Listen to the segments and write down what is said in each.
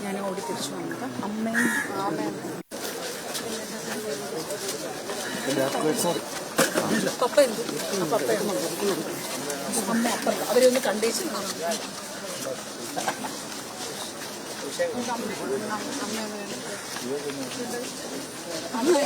ഞാൻ ഓടി തിരിച്ചു വന്നത് അമ്മയും പപ്പ എന്ത് പപ്പ അമ്മ അപ്പുറത്ത് അവരൊന്ന് കണ്ടേച്ചു അമ്മ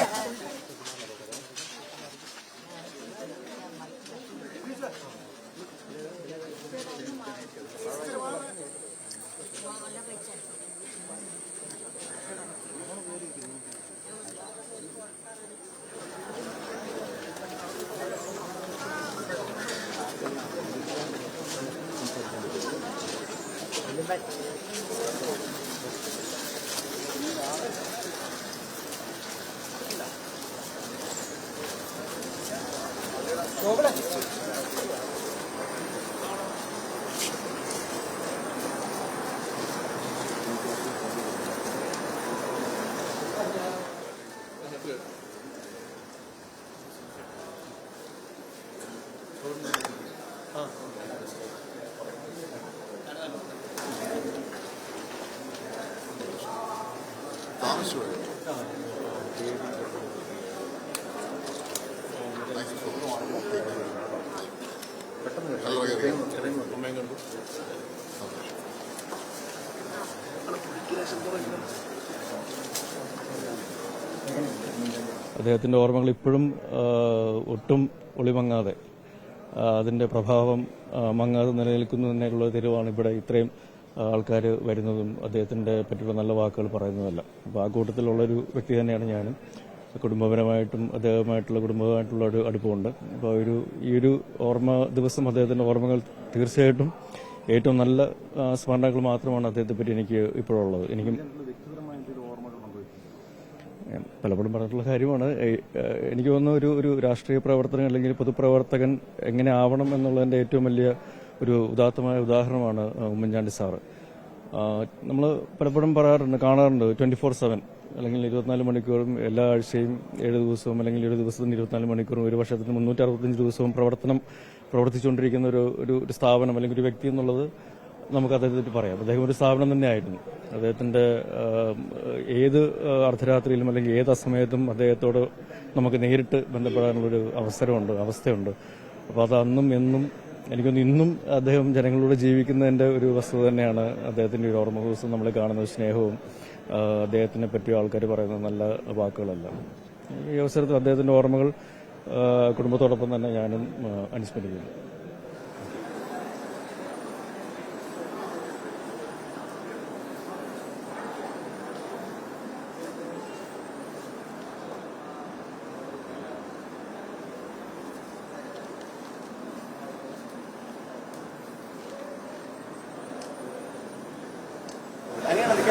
അദ്ദേഹത്തിൻ്റെ ഓർമ്മകൾ ഇപ്പോഴും ഒട്ടും ഒളിമങ്ങാതെ അതിൻ്റെ പ്രഭാവം മങ്ങാതെ നിലനിൽക്കുന്നു തന്നെയുള്ള തെരുവാണ് ഇവിടെ ഇത്രയും ആൾക്കാർ വരുന്നതും അദ്ദേഹത്തിൻ്റെ പറ്റിയുള്ള നല്ല വാക്കുകൾ പറയുന്നതല്ല. അപ്പോൾ ആ കൂട്ടത്തിലുള്ളൊരു വ്യക്തി തന്നെയാണ് ഞാനും. കുടുംബപരമായിട്ടും കുടുംബമായിട്ടുള്ള ഒരു അടുപ്പമുണ്ട്. അപ്പോൾ ഈ ഒരു ഓർമ്മ ദിവസം അദ്ദേഹത്തിൻ്റെ ഓർമ്മകൾ തീർച്ചയായിട്ടും ഏറ്റവും നല്ല സ്മരണകൾ മാത്രമാണ് അദ്ദേഹത്തെ പറ്റി എനിക്ക് ഇപ്പോഴുള്ളത്. എനിക്കും പലപ്പോഴും പറഞ്ഞിട്ടുള്ള കാര്യമാണ്. എനിക്ക് തോന്നുന്ന ഒരു രാഷ്ട്രീയ പ്രവർത്തകൻ അല്ലെങ്കിൽ പൊതുപ്രവർത്തകൻ എങ്ങനെ ആവണം എന്നുള്ളതിൻ്റെ ഏറ്റവും വലിയ ഒരു ഉദാത്തമായ ഉദാഹരണമാണ് ഉമ്മൻചാണ്ടി സാറ്. നമ്മൾ പലപ്പോഴും കാണാറുണ്ട് 24/7 അല്ലെങ്കിൽ 24 മണിക്കൂറും എല്ലാ ആഴ്ചയും 7 ദിവസവും അല്ലെങ്കിൽ ഒരു ദിവസത്തിന് 24 മണിക്കൂറും ഒരു വർഷത്തിന് 365 ദിവസവും പ്രവർത്തിച്ചുകൊണ്ടിരിക്കുന്ന ഒരു സ്ഥാപനം അല്ലെങ്കിൽ ഒരു വ്യക്തി എന്നുള്ളത് നമുക്ക് അദ്ദേഹത്തെ പറയാം. അദ്ദേഹം ഒരു സ്ഥാപനം തന്നെയായിരുന്നു. അദ്ദേഹത്തിന്റെ ഏത് അർദ്ധരാത്രിയിലും അല്ലെങ്കിൽ ഏത് അസമയത്തും അദ്ദേഹത്തോട് നമുക്ക് നേരിട്ട് ബന്ധപ്പെടാനുള്ളൊരു അവസ്ഥയുണ്ട്. അപ്പോൾ അത് അന്നും എന്നും എനിക്കൊന്ന് ഇന്നും അദ്ദേഹം ജനങ്ങളോട് ജീവിക്കുന്നതിന്റെ ഒരു വസ്തുത തന്നെയാണ് അദ്ദേഹത്തിന്റെ ഒരു ഓർമ്മ ദിവസം നമ്മൾ കാണുന്ന സ്നേഹവും അദ്ദേഹത്തിനെ പറ്റി ആൾക്കാർ പറയുന്ന നല്ല വാക്കുകളെല്ലാം. ഈ അവസരത്തിൽ അദ്ദേഹത്തിന്റെ ഓർമ്മകൾ കുടുംബത്തോടൊപ്പം തന്നെ ഞാനും അനുസ്മരിക്കുന്നു. അങ്ങനെയാണ്